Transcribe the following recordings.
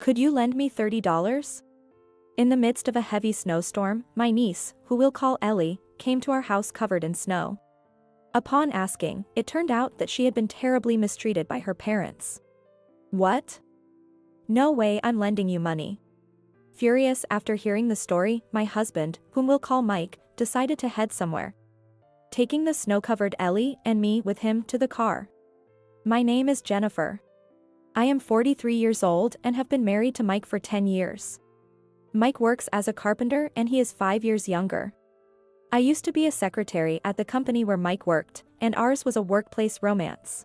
Could you lend me $30? In the midst of a heavy snowstorm, my niece, who we'll call Ellie, came to our house covered in snow. Upon asking, it turned out that she had been terribly mistreated by her parents. What? No way I'm lending you money. Furious after hearing the story, my husband, whom we'll call Mike, decided to head somewhere, taking the snow-covered Ellie and me with him to the car. My name is Jennifer. I am 43 years old and have been married to Mike for 10 years. Mike works as a carpenter and he is 5 years younger. I used to be a secretary at the company where Mike worked, and ours was a workplace romance.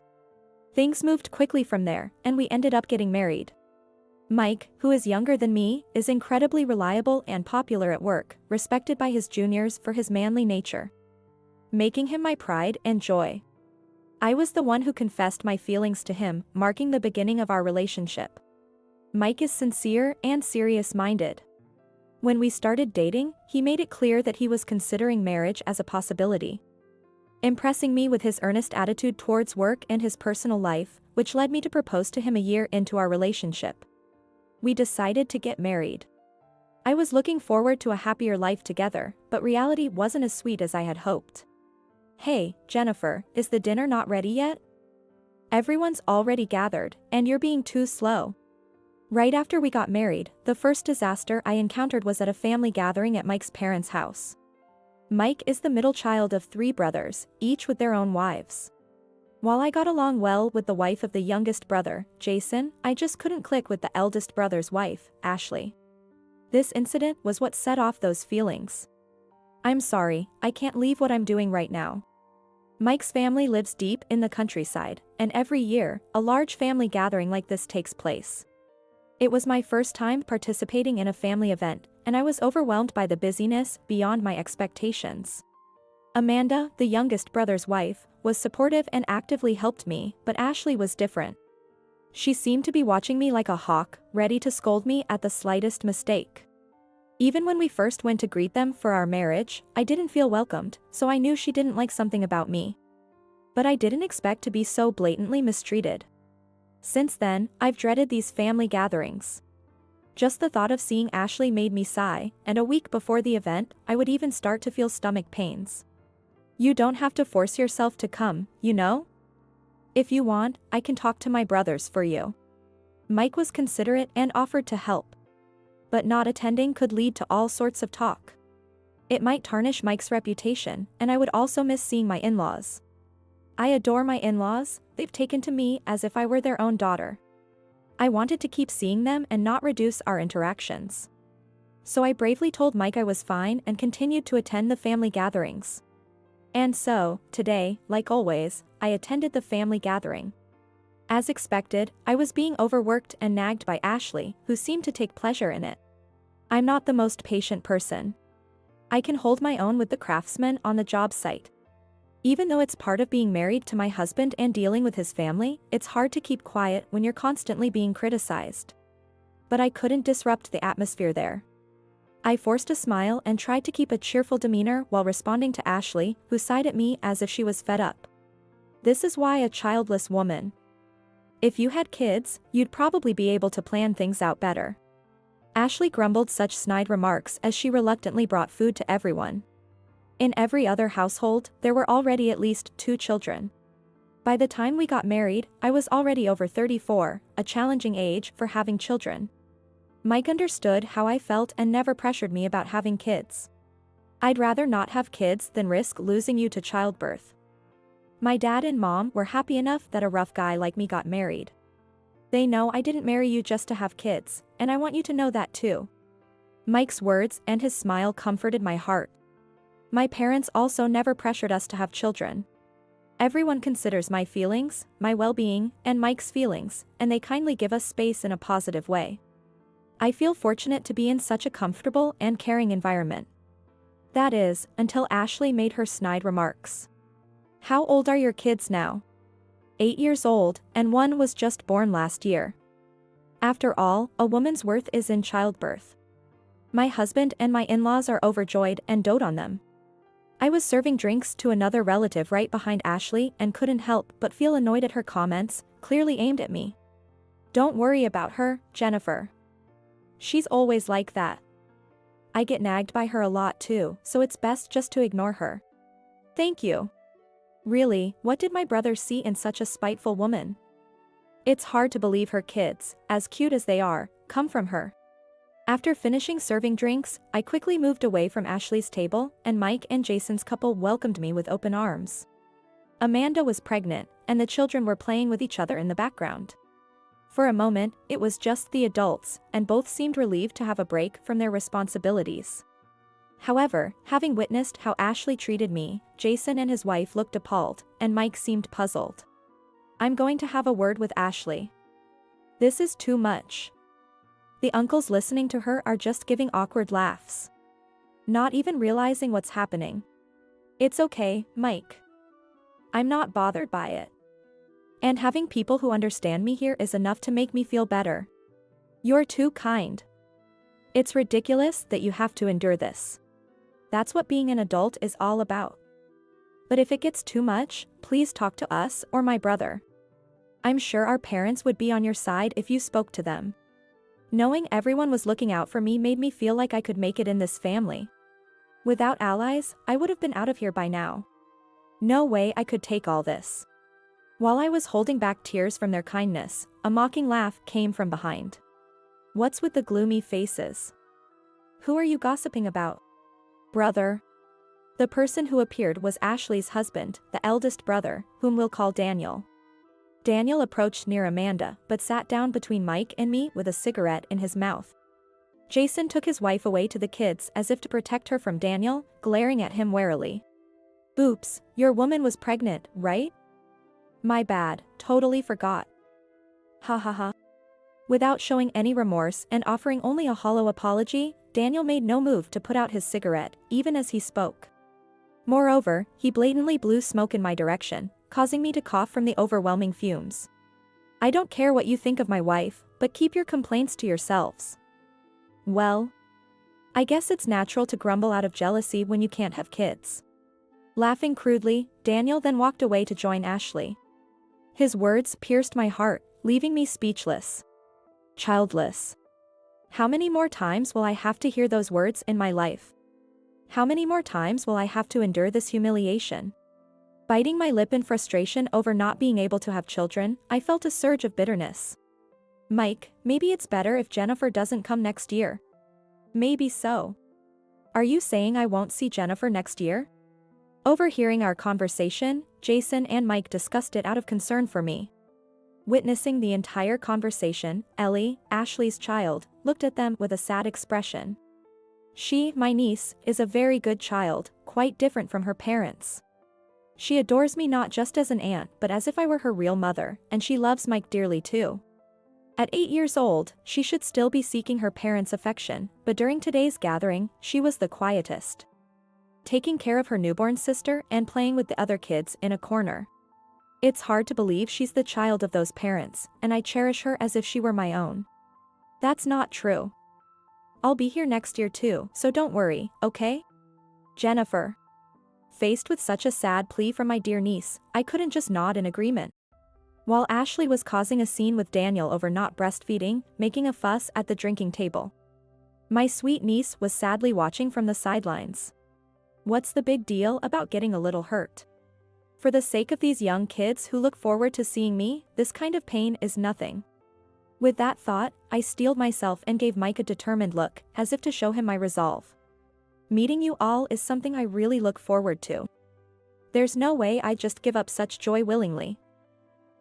Things moved quickly from there, and we ended up getting married. Mike, who is younger than me, is incredibly reliable and popular at work, respected by his juniors for his manly nature, making him my pride and joy. I was the one who confessed my feelings to him, marking the beginning of our relationship. Mike is sincere and serious-minded. When we started dating, he made it clear that he was considering marriage as a possibility, impressing me with his earnest attitude towards work and his personal life, which led me to propose to him a year into our relationship. We decided to get married. I was looking forward to a happier life together, but reality wasn't as sweet as I had hoped. Hey, Jennifer, is the dinner not ready yet? Everyone's already gathered, and you're being too slow. Right after we got married, the first disaster I encountered was at a family gathering at Mike's parents' house. Mike is the middle child of 3 brothers, each with their own wives. While I got along well with the wife of the youngest brother, Jason, I just couldn't click with the eldest brother's wife, Ashley. This incident was what set off those feelings. I'm sorry, I can't leave what I'm doing right now. Mike's family lives deep in the countryside, and every year, a large family gathering like this takes place. It was my first time participating in a family event, and I was overwhelmed by the busyness beyond my expectations. Amanda, the youngest brother's wife, was supportive and actively helped me, but Ashley was different. She seemed to be watching me like a hawk, ready to scold me at the slightest mistake. Even when we first went to greet them for our marriage, I didn't feel welcomed, so I knew she didn't like something about me. But I didn't expect to be so blatantly mistreated. Since then, I've dreaded these family gatherings. Just the thought of seeing Ashley made me sigh, and a week before the event, I would even start to feel stomach pains. You don't have to force yourself to come, you know? If you want, I can talk to my brothers for you. Mike was considerate and offered to help. But not attending could lead to all sorts of talk. It might tarnish Mike's reputation, and I would also miss seeing my in-laws. I adore my in-laws, they've taken to me as if I were their own daughter. I wanted to keep seeing them and not reduce our interactions. So I bravely told Mike I was fine and continued to attend the family gatherings. And so, today, like always, I attended the family gathering. As expected, I was being overworked and nagged by Ashley, who seemed to take pleasure in it. I'm not the most patient person. I can hold my own with the craftsman on the job site. Even though it's part of being married to my husband and dealing with his family, it's hard to keep quiet when you're constantly being criticized. But I couldn't disrupt the atmosphere there. I forced a smile and tried to keep a cheerful demeanor while responding to Ashley, who sighed at me as if she was fed up. This is why a childless woman. If you had kids, you'd probably be able to plan things out better. Ashley grumbled such snide remarks as she reluctantly brought food to everyone. In every other household, there were already at least 2 children. By the time we got married, I was already over 34, a challenging age for having children. Mike understood how I felt and never pressured me about having kids. I'd rather not have kids than risk losing you to childbirth. My dad and mom were happy enough that a rough guy like me got married. They know I didn't marry you just to have kids, and I want you to know that too. Mike's words and his smile comforted my heart. My parents also never pressured us to have children. Everyone considers my feelings, my well-being, and Mike's feelings, and they kindly give us space in a positive way. I feel fortunate to be in such a comfortable and caring environment. That is, until Ashley made her snide remarks. How old are your kids now? 8 years old, and one was just born last year. After all, a woman's worth is in childbirth. My husband and my in-laws are overjoyed and dote on them. I was serving drinks to another relative right behind Ashley and couldn't help but feel annoyed at her comments, clearly aimed at me. Don't worry about her, Jennifer. She's always like that. I get nagged by her a lot too, so it's best just to ignore her. Thank you. Really, what did my brother see in such a spiteful woman? It's hard to believe her kids, as cute as they are, come from her. After finishing serving drinks, I quickly moved away from Ashley's table, and Mike and Jason's couple welcomed me with open arms. Amanda was pregnant, and the children were playing with each other in the background. For a moment, it was just the adults, and both seemed relieved to have a break from their responsibilities. However, having witnessed how Ashley treated me, Jason and his wife looked appalled, and Mike seemed puzzled. I'm going to have a word with Ashley. This is too much. The uncles listening to her are just giving awkward laughs. Not even realizing what's happening. It's okay, Mike. I'm not bothered by it. And having people who understand me here is enough to make me feel better. You're too kind. It's ridiculous that you have to endure this. That's what being an adult is all about. But if it gets too much, please talk to us or my brother. I'm sure our parents would be on your side if you spoke to them. Knowing everyone was looking out for me made me feel like I could make it in this family. Without allies, I would have been out of here by now. No way I could take all this. While I was holding back tears from their kindness, a mocking laugh came from behind. What's with the gloomy faces? Who are you gossiping about? Brother. The person who appeared was Ashley's husband, the eldest brother, whom we'll call Daniel. Daniel approached near Amanda, but sat down between Mike and me with a cigarette in his mouth. Jason took his wife away to the kids as if to protect her from Daniel, glaring at him warily. Oops, your woman was pregnant, right? My bad, totally forgot. Ha ha ha. Without showing any remorse and offering only a hollow apology, Daniel made no move to put out his cigarette, even as he spoke. Moreover, he blatantly blew smoke in my direction, causing me to cough from the overwhelming fumes. I don't care what you think of my wife, but keep your complaints to yourselves. Well, I guess it's natural to grumble out of jealousy when you can't have kids. Laughing crudely, Daniel then walked away to join Ashley. His words pierced my heart, leaving me speechless. Childless. How many more times will I have to hear those words in my life? How many more times will I have to endure this humiliation? Biting my lip in frustration over not being able to have children, I felt a surge of bitterness. Mike, maybe it's better if Jennifer doesn't come next year. Maybe so. Are you saying I won't see Jennifer next year? Overhearing our conversation, Jason and Mike discussed it out of concern for me. Witnessing the entire conversation, Ellie, Ashley's child, looked at them with a sad expression. She, my niece, is a very good child, quite different from her parents. She adores me not just as an aunt but as if I were her real mother, and she loves Mike dearly too. At 8 years old, she should still be seeking her parents' affection, but during today's gathering, she was the quietest. Taking care of her newborn sister and playing with the other kids in a corner. It's hard to believe she's the child of those parents, and I cherish her as if she were my own. That's not true. I'll be here next year too, so don't worry, okay? Jennifer. Faced with such a sad plea from my dear niece, I couldn't just nod in agreement. While Ashley was causing a scene with Daniel over not breastfeeding, making a fuss at the drinking table. My sweet niece was sadly watching from the sidelines. What's the big deal about getting a little hurt? For the sake of these young kids who look forward to seeing me, this kind of pain is nothing. With that thought, I steeled myself and gave Mike a determined look, as if to show him my resolve. Meeting you all is something I really look forward to. There's no way I'd just give up such joy willingly.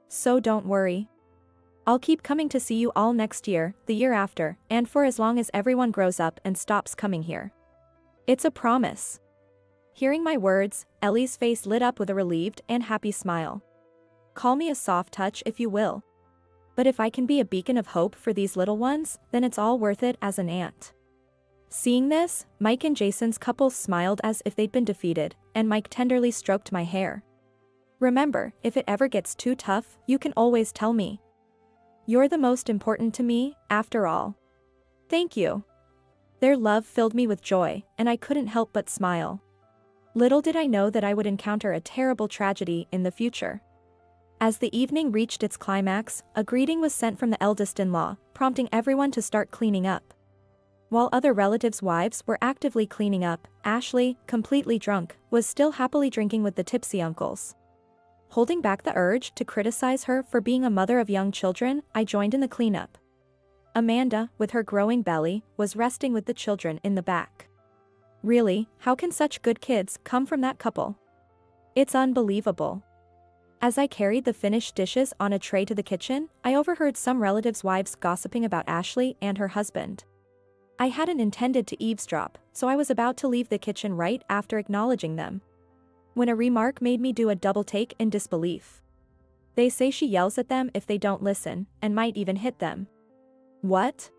So don't worry. I'll keep coming to see you all next year, the year after, and for as long as everyone grows up and stops coming here. It's a promise. Hearing my words, Ellie's face lit up with a relieved and happy smile. Call me a soft touch if you will. But if I can be a beacon of hope for these little ones, then it's all worth it as an aunt. Seeing this, Mike and Jason's couple smiled as if they'd been defeated, and Mike tenderly stroked my hair. Remember, if it ever gets too tough, you can always tell me. You're the most important to me, after all. Thank you. Their love filled me with joy, and I couldn't help but smile. Little did I know that I would encounter a terrible tragedy in the future. As the evening reached its climax, a greeting was sent from the eldest-in-law, prompting everyone to start cleaning up. While other relatives' wives were actively cleaning up, Ashley, completely drunk, was still happily drinking with the tipsy uncles. Holding back the urge to criticize her for being a mother of young children, I joined in the cleanup. Amanda, with her growing belly, was resting with the children in the back. Really, how can such good kids come from that couple? It's unbelievable. As I carried the finished dishes on a tray to the kitchen, I overheard some relatives' wives gossiping about Ashley and her husband. I hadn't intended to eavesdrop, so I was about to leave the kitchen right after acknowledging them, when a remark made me do a double take in disbelief. They say she yells at them if they don't listen, and might even hit them. What?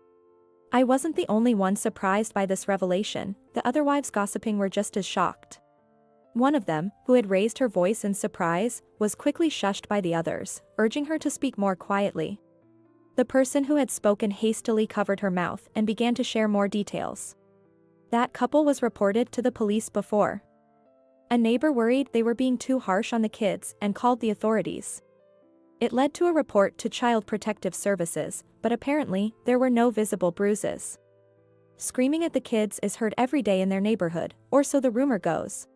I wasn't the only one surprised by this revelation. The other wives gossiping were just as shocked. One of them, who had raised her voice in surprise, was quickly shushed by the others, urging her to speak more quietly. The person who had spoken hastily covered her mouth and began to share more details. That couple was reported to the police before. A neighbor worried they were being too harsh on the kids and called the authorities. It led to a report to Child Protective Services, but apparently, there were no visible bruises. Screaming at the kids is heard every day in their neighborhood, or so the rumor goes.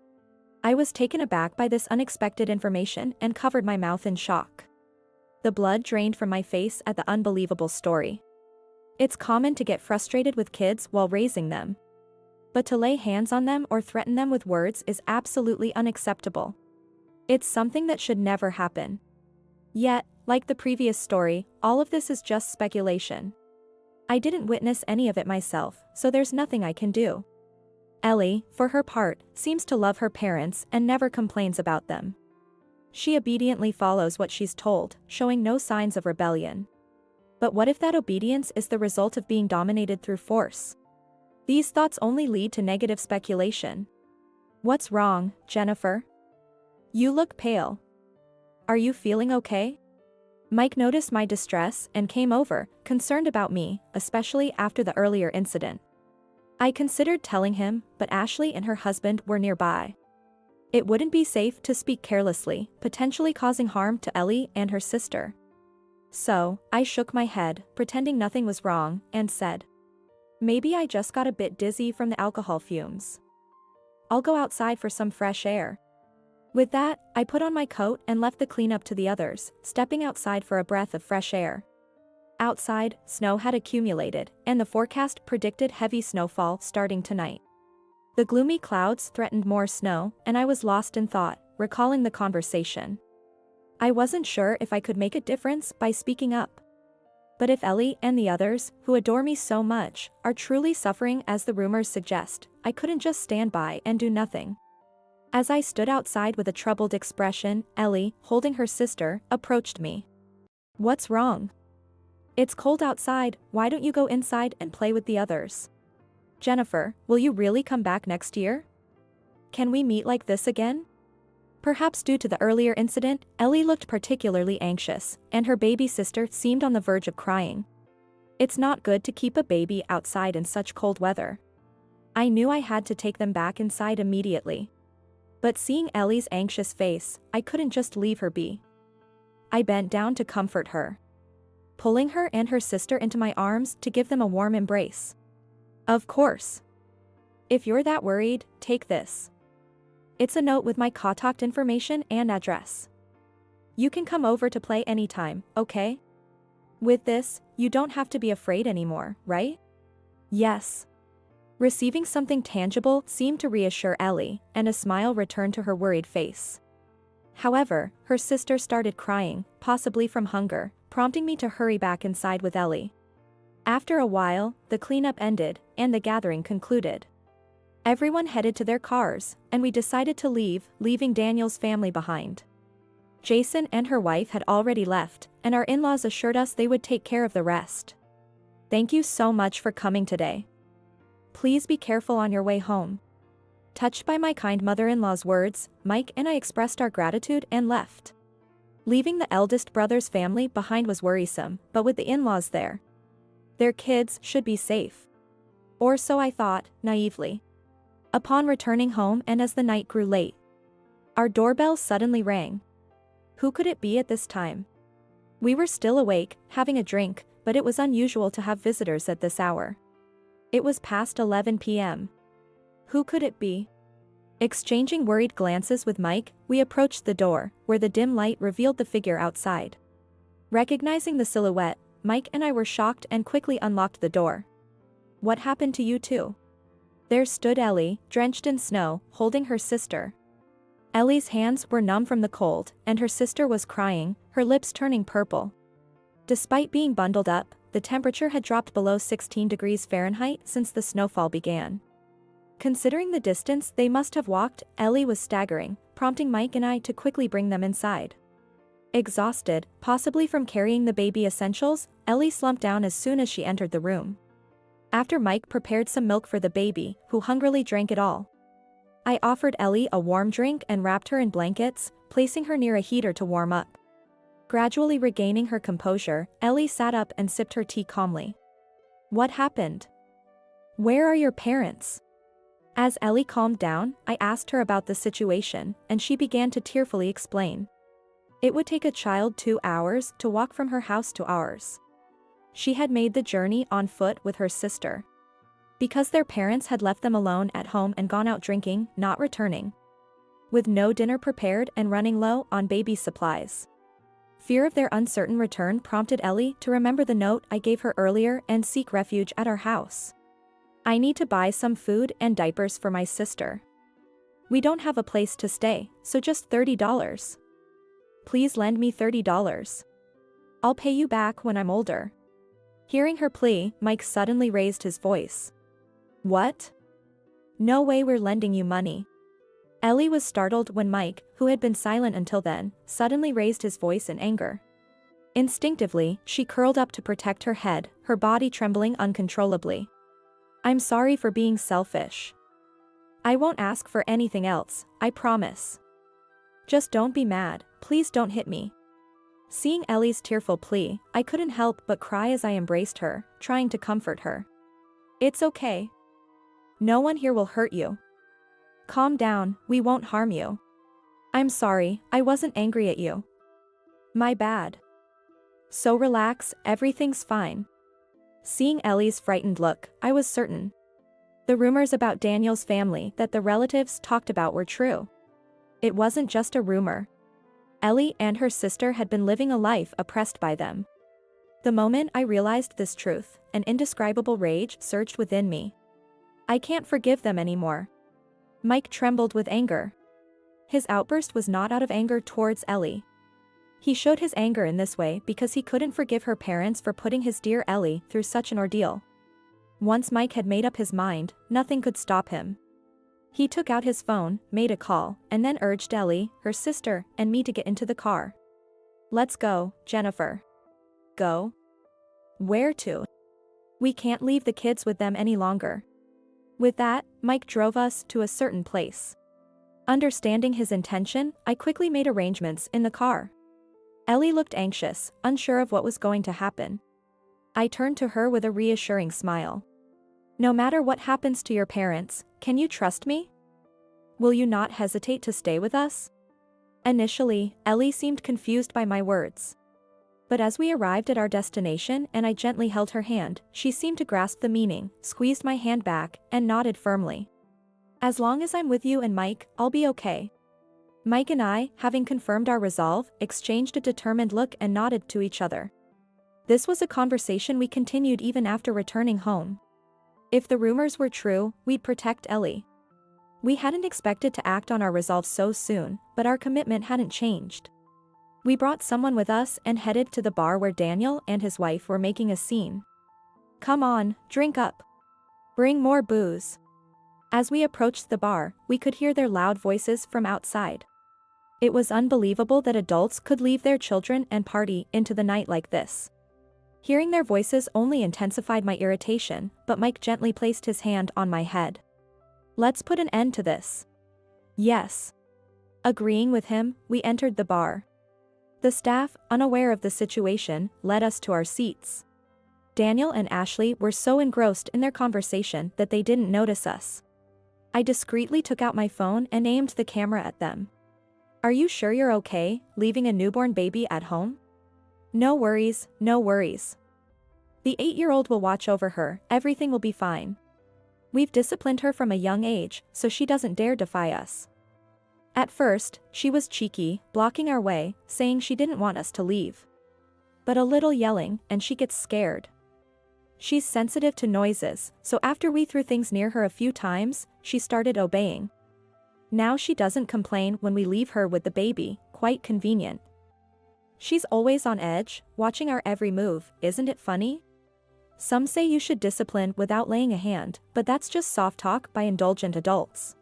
I was taken aback by this unexpected information and covered my mouth in shock. The blood drained from my face at the unbelievable story. It's common to get frustrated with kids while raising them. But to lay hands on them or threaten them with words is absolutely unacceptable. It's something that should never happen. Yet, like the previous story, all of this is just speculation. I didn't witness any of it myself, so there's nothing I can do. Ellie, for her part, seems to love her parents and never complains about them. She obediently follows what she's told, showing no signs of rebellion. But what if that obedience is the result of being dominated through force? These thoughts only lead to negative speculation. What's wrong, Jennifer? You look pale. Are you feeling okay? Mike noticed my distress and came over, concerned about me, especially after the earlier incident. I considered telling him, but Ashley and her husband were nearby. It wouldn't be safe to speak carelessly, potentially causing harm to Ellie and her sister. So, I shook my head, pretending nothing was wrong, and said, "Maybe I just got a bit dizzy from the alcohol fumes. I'll go outside for some fresh air." With that, I put on my coat and left the cleanup to the others, stepping outside for a breath of fresh air. Outside, snow had accumulated, and the forecast predicted heavy snowfall starting tonight. The gloomy clouds threatened more snow, and I was lost in thought, recalling the conversation. I wasn't sure if I could make a difference by speaking up. But if Ellie and the others, who adore me so much, are truly suffering as the rumors suggest, I couldn't just stand by and do nothing. As I stood outside with a troubled expression, Ellie, holding her sister, approached me. "What's wrong? It's cold outside, why don't you go inside and play with the others? Jennifer, will you really come back next year? Can we meet like this again?" Perhaps due to the earlier incident, Ellie looked particularly anxious, and her baby sister seemed on the verge of crying. It's not good to keep a baby outside in such cold weather. I knew I had to take them back inside immediately. But seeing Ellie's anxious face, I couldn't just leave her be. I bent down to comfort her, pulling her and her sister into my arms to give them a warm embrace. "Of course. If you're that worried, take this. It's a note with my contact information and address. You can come over to play anytime, okay? With this, you don't have to be afraid anymore, right?" "Yes." Receiving something tangible seemed to reassure Ellie, and a smile returned to her worried face. However, her sister started crying, possibly from hunger, prompting me to hurry back inside with Ellie. After a while, the cleanup ended, and the gathering concluded. Everyone headed to their cars, and we decided to leave, leaving Daniel's family behind. Jason and her wife had already left, and our in-laws assured us they would take care of the rest. "Thank you so much for coming today. Please be careful on your way home." Touched by my kind mother-in-law's words, Mike and I expressed our gratitude and left. Leaving the eldest brother's family behind was worrisome, but with the in-laws there, their kids should be safe. Or so I thought, naively. Upon returning home and as the night grew late, our doorbell suddenly rang. Who could it be at this time? We were still awake, having a drink, but it was unusual to have visitors at this hour. It was past 11 p.m. Who could it be? Exchanging worried glances with Mike, we approached the door, where the dim light revealed the figure outside. Recognizing the silhouette, Mike and I were shocked and quickly unlocked the door. What happened to you two? There stood Ellie, drenched in snow, holding her sister. Ellie's hands were numb from the cold, and her sister was crying, her lips turning purple. Despite being bundled up, the temperature had dropped below 16 degrees Fahrenheit since the snowfall began. Considering the distance they must have walked, Ellie was staggering, prompting Mike and I to quickly bring them inside. Exhausted, possibly from carrying the baby essentials, Ellie slumped down as soon as she entered the room. After Mike prepared some milk for the baby, who hungrily drank it all. I offered Ellie a warm drink and wrapped her in blankets, placing her near a heater to warm up. Gradually regaining her composure, Ellie sat up and sipped her tea calmly. What happened? Where are your parents? As Ellie calmed down, I asked her about the situation, and she began to tearfully explain. It would take a child 2 hours to walk from her house to ours. She had made the journey on foot with her sister. Because their parents had left them alone at home and gone out drinking, not returning. With no dinner prepared and running low on baby supplies. Fear of their uncertain return prompted Ellie to remember the note I gave her earlier and seek refuge at our house. I need to buy some food and diapers for my sister. We don't have a place to stay, so just $30. Please lend me $30. I'll pay you back when I'm older. Hearing her plea, Mike suddenly raised his voice. What? No way we're lending you money. Ellie was startled when Mike, who had been silent until then, suddenly raised his voice in anger. Instinctively, she curled up to protect her head, her body trembling uncontrollably. I'm sorry for being selfish. I won't ask for anything else, I promise. Just don't be mad, please don't hit me. Seeing Ellie's tearful plea, I couldn't help but cry as I embraced her, trying to comfort her. It's okay. No one here will hurt you. Calm down, we won't harm you. I'm sorry, I wasn't angry at you. My bad. So relax, everything's fine. Seeing Ellie's frightened look, I was certain. The rumors about Daniel's family that the relatives talked about were true. It wasn't just a rumor. Ellie and her sister had been living a life oppressed by them. The moment I realized this truth, an indescribable rage surged within me. I can't forgive them anymore. Mike trembled with anger. His outburst was not out of anger towards Ellie. He showed his anger in this way because he couldn't forgive her parents for putting his dear Ellie through such an ordeal. Once Mike had made up his mind, nothing could stop him. He took out his phone, made a call, and then urged Ellie, her sister, and me to get into the car. Let's go, Jennifer. Go? Where to? We can't leave the kids with them any longer. With that, Mike drove us to a certain place. Understanding his intention, I quickly made arrangements in the car. Ellie looked anxious, unsure of what was going to happen. I turned to her with a reassuring smile. No matter what happens to your parents, can you trust me? Will you not hesitate to stay with us? Initially, Ellie seemed confused by my words. But as we arrived at our destination and I gently held her hand, she seemed to grasp the meaning, squeezed my hand back, and nodded firmly. As long as I'm with you and Mike, I'll be okay. Mike and I, having confirmed our resolve, exchanged a determined look and nodded to each other. This was a conversation we continued even after returning home. If the rumors were true, we'd protect Ellie. We hadn't expected to act on our resolve so soon, but our commitment hadn't changed. We brought someone with us and headed to the bar where Daniel and his wife were making a scene. Come on, drink up. Bring more booze. As we approached the bar, we could hear their loud voices from outside. It was unbelievable that adults could leave their children and party into the night like this. Hearing their voices only intensified my irritation, but Mike gently placed his hand on my head. Let's put an end to this. Yes. Agreeing with him, we entered the bar. The staff, unaware of the situation, led us to our seats. Daniel and Ashley were so engrossed in their conversation that they didn't notice us. I discreetly took out my phone and aimed the camera at them. Are you sure you're okay, leaving a newborn baby at home? No worries, no worries. The 8-year-old will watch over her, everything will be fine. We've disciplined her from a young age, so she doesn't dare defy us. At first, she was cheeky, blocking our way, saying she didn't want us to leave. But a little yelling, and she gets scared. She's sensitive to noises, so after we threw things near her a few times, she started obeying. Now she doesn't complain when we leave her with the baby, quite convenient. She's always on edge, watching our every move, isn't it funny? Some say you should discipline without laying a hand, but that's just soft talk by indulgent adults.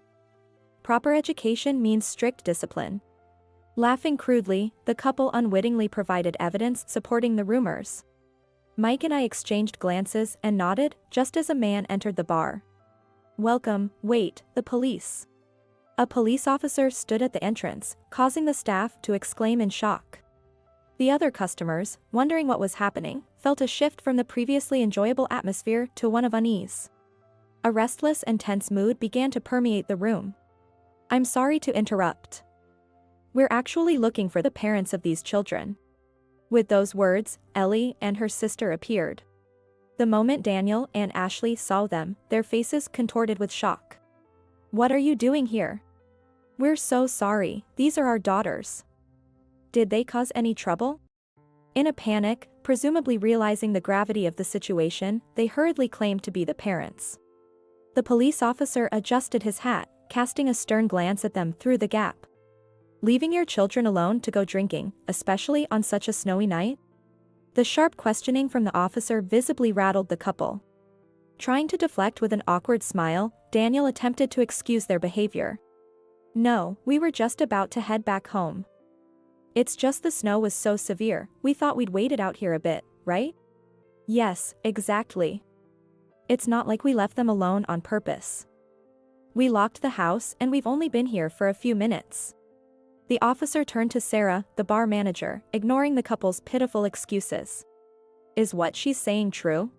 Proper education means strict discipline. Laughing crudely, the couple unwittingly provided evidence supporting the rumors. Mike and I exchanged glances and nodded just as a man entered the bar. Welcome, wait, the police. A police officer stood at the entrance, causing the staff to exclaim in shock. The other customers, wondering what was happening, felt a shift from the previously enjoyable atmosphere to one of unease. A restless and tense mood began to permeate the room. I'm sorry to interrupt. We're actually looking for the parents of these children. With those words, Ellie and her sister appeared. The moment Daniel and Ashley saw them, their faces contorted with shock. What are you doing here? We're so sorry, these are our daughters. Did they cause any trouble? In a panic, presumably realizing the gravity of the situation, they hurriedly claimed to be the parents. The police officer adjusted his hat, casting a stern glance at them through the gap. Leaving your children alone to go drinking, especially on such a snowy night? The sharp questioning from the officer visibly rattled the couple. Trying to deflect with an awkward smile, Daniel attempted to excuse their behavior. No, we were just about to head back home. It's just the snow was so severe, we thought we'd wait it out here a bit, right? Yes, exactly. It's not like we left them alone on purpose. We locked the house and we've only been here for a few minutes. The officer turned to Sarah, the bar manager, ignoring the couple's pitiful excuses. Is what she's saying true?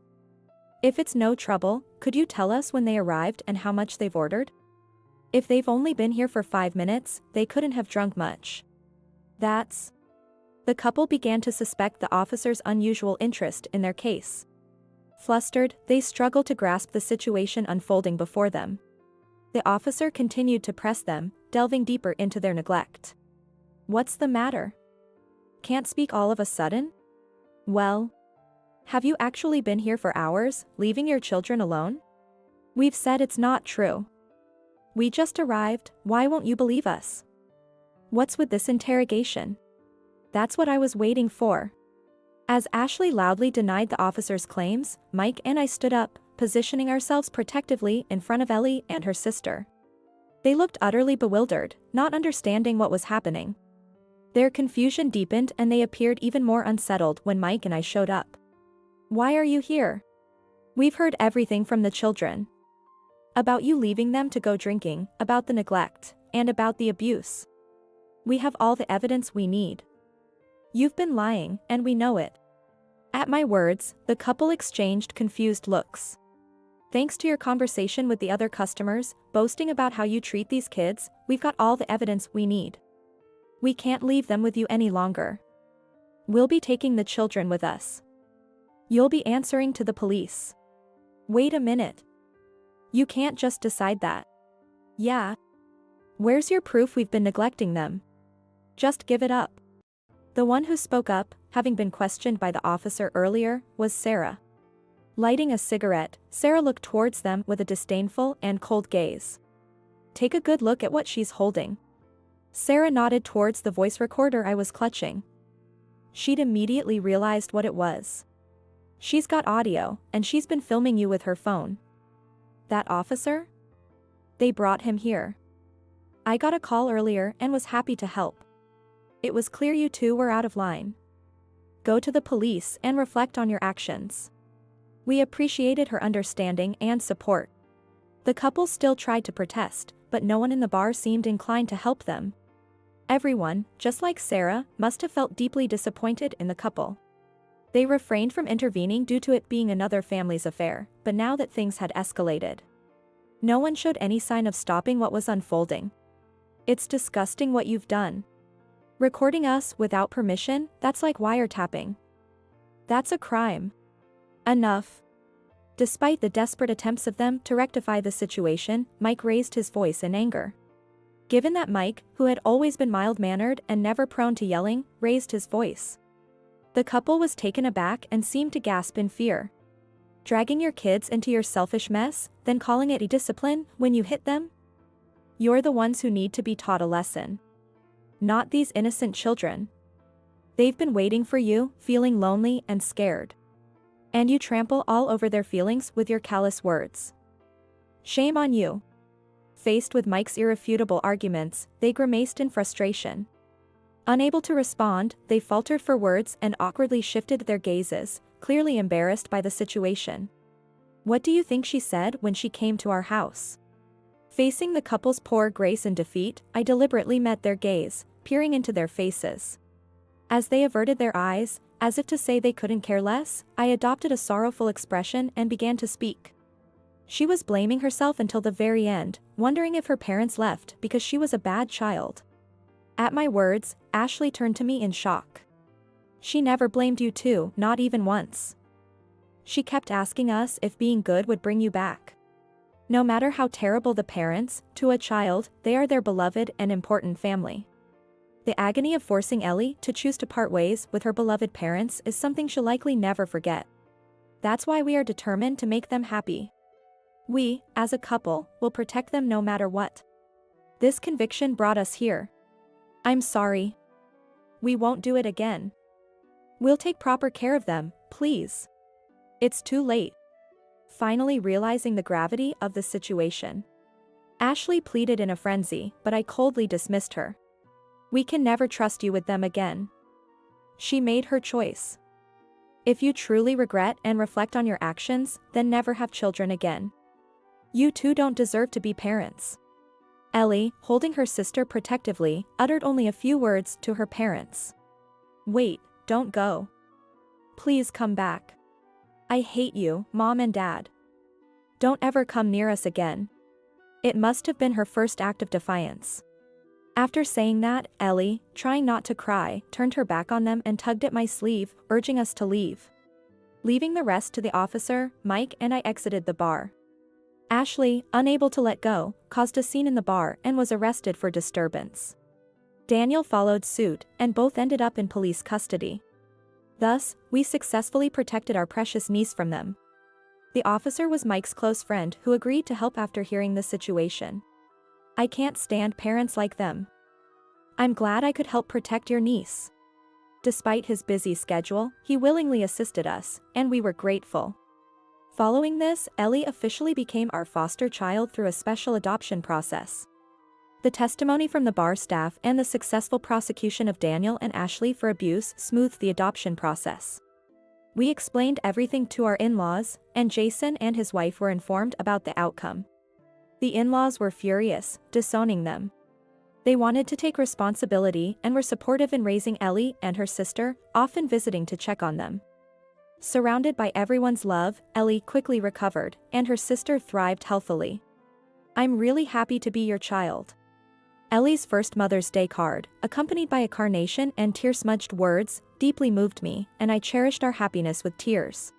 If it's no trouble, could you tell us when they arrived and how much they've ordered? If they've only been here for 5 minutes, they couldn't have drunk much. That's... The couple began to suspect the officer's unusual interest in their case. Flustered, they struggled to grasp the situation unfolding before them. The officer continued to press them, delving deeper into their neglect. What's the matter? Can't speak all of a sudden? Well, have you actually been here for hours, leaving your children alone? We've said it's not true. We just arrived, why won't you believe us? What's with this interrogation? That's what I was waiting for. As Ashley loudly denied the officer's claims, Mike and I stood up, positioning ourselves protectively in front of Ellie and her sister. They looked utterly bewildered, not understanding what was happening. Their confusion deepened and they appeared even more unsettled when Mike and I showed up. Why are you here? We've heard everything from the children. About you leaving them to go drinking, about the neglect, and about the abuse. We have all the evidence we need. You've been lying, and we know it. At my words, the couple exchanged confused looks. Thanks to your conversation with the other customers, boasting about how you treat these kids, we've got all the evidence we need. We can't leave them with you any longer. We'll be taking the children with us. You'll be answering to the police. Wait a minute. You can't just decide that. Yeah. Where's your proof we've been neglecting them? Just give it up. The one who spoke up, having been questioned by the officer earlier, was Sarah. Lighting a cigarette, Sarah looked towards them with a disdainful and cold gaze. Take a good look at what she's holding. Sarah nodded towards the voice recorder I was clutching. She'd immediately realized what it was. She's got audio, and she's been filming you with her phone. That officer? They brought him here. I got a call earlier and was happy to help. It was clear you two were out of line. Go to the police and reflect on your actions. We appreciated her understanding and support. The couple still tried to protest, but no one in the bar seemed inclined to help them. Everyone, just like Sarah, must have felt deeply disappointed in the couple. They refrained from intervening due to it being another family's affair, but now that things had escalated, no one showed any sign of stopping what was unfolding. It's disgusting what you've done. Recording us without permission, that's like wiretapping. That's a crime. Enough. Despite the desperate attempts of them to rectify the situation, Mike raised his voice in anger. Given that Mike, who had always been mild-mannered and never prone to yelling, raised his voice, the couple was taken aback and seemed to gasp in fear. Dragging your kids into your selfish mess, then calling it a discipline when you hit them? You're the ones who need to be taught a lesson. Not these innocent children. They've been waiting for you, feeling lonely and scared. And you trample all over their feelings with your callous words. Shame on you. Faced with Mike's irrefutable arguments, they grimaced in frustration. Unable to respond, they faltered for words and awkwardly shifted their gazes, clearly embarrassed by the situation. What do you think she said when she came to our house? Facing the couple's poor grace and defeat, I deliberately met their gaze, peering into their faces. As they averted their eyes, as if to say they couldn't care less, I adopted a sorrowful expression and began to speak. She was blaming herself until the very end, wondering if her parents left because she was a bad child. At my words, Ashley turned to me in shock. She never blamed you too, not even once. She kept asking us if being good would bring you back. No matter how terrible the parents, to a child, they are their beloved and important family. The agony of forcing Ellie to choose to part ways with her beloved parents is something she'll likely never forget. That's why we are determined to make them happy. We, as a couple, will protect them no matter what. This conviction brought us here. I'm sorry. We won't do it again. We'll take proper care of them, please. It's too late. Finally realizing the gravity of the situation, Ashley pleaded in a frenzy, but I coldly dismissed her. We can never trust you with them again. She made her choice. If you truly regret and reflect on your actions, then never have children again. You two don't deserve to be parents. Ellie, holding her sister protectively, uttered only a few words to her parents. Wait, don't go. Please come back. I hate you, Mom and Dad. Don't ever come near us again. It must have been her first act of defiance. After saying that, Ellie, trying not to cry, turned her back on them and tugged at my sleeve, urging us to leave. Leaving the rest to the officer, Mike and I exited the bar. Ashley, unable to let go, caused a scene in the bar and was arrested for disturbance. Daniel followed suit, and both ended up in police custody. Thus, we successfully protected our precious niece from them. The officer was Mike's close friend who agreed to help after hearing the situation. I can't stand parents like them. I'm glad I could help protect your niece. Despite his busy schedule, he willingly assisted us, and we were grateful. Following this, Ellie officially became our foster child through a special adoption process. The testimony from the bar staff and the successful prosecution of Daniel and Ashley for abuse smoothed the adoption process. We explained everything to our in-laws, and Jason and his wife were informed about the outcome. The in-laws were furious, disowning them. They wanted to take responsibility and were supportive in raising Ellie and her sister, often visiting to check on them. Surrounded by everyone's love, Ellie quickly recovered, and her sister thrived healthily. I'm really happy to be your child. Ellie's first Mother's Day card, accompanied by a carnation and tear-smudged words, deeply moved me, and I cherished our happiness with tears.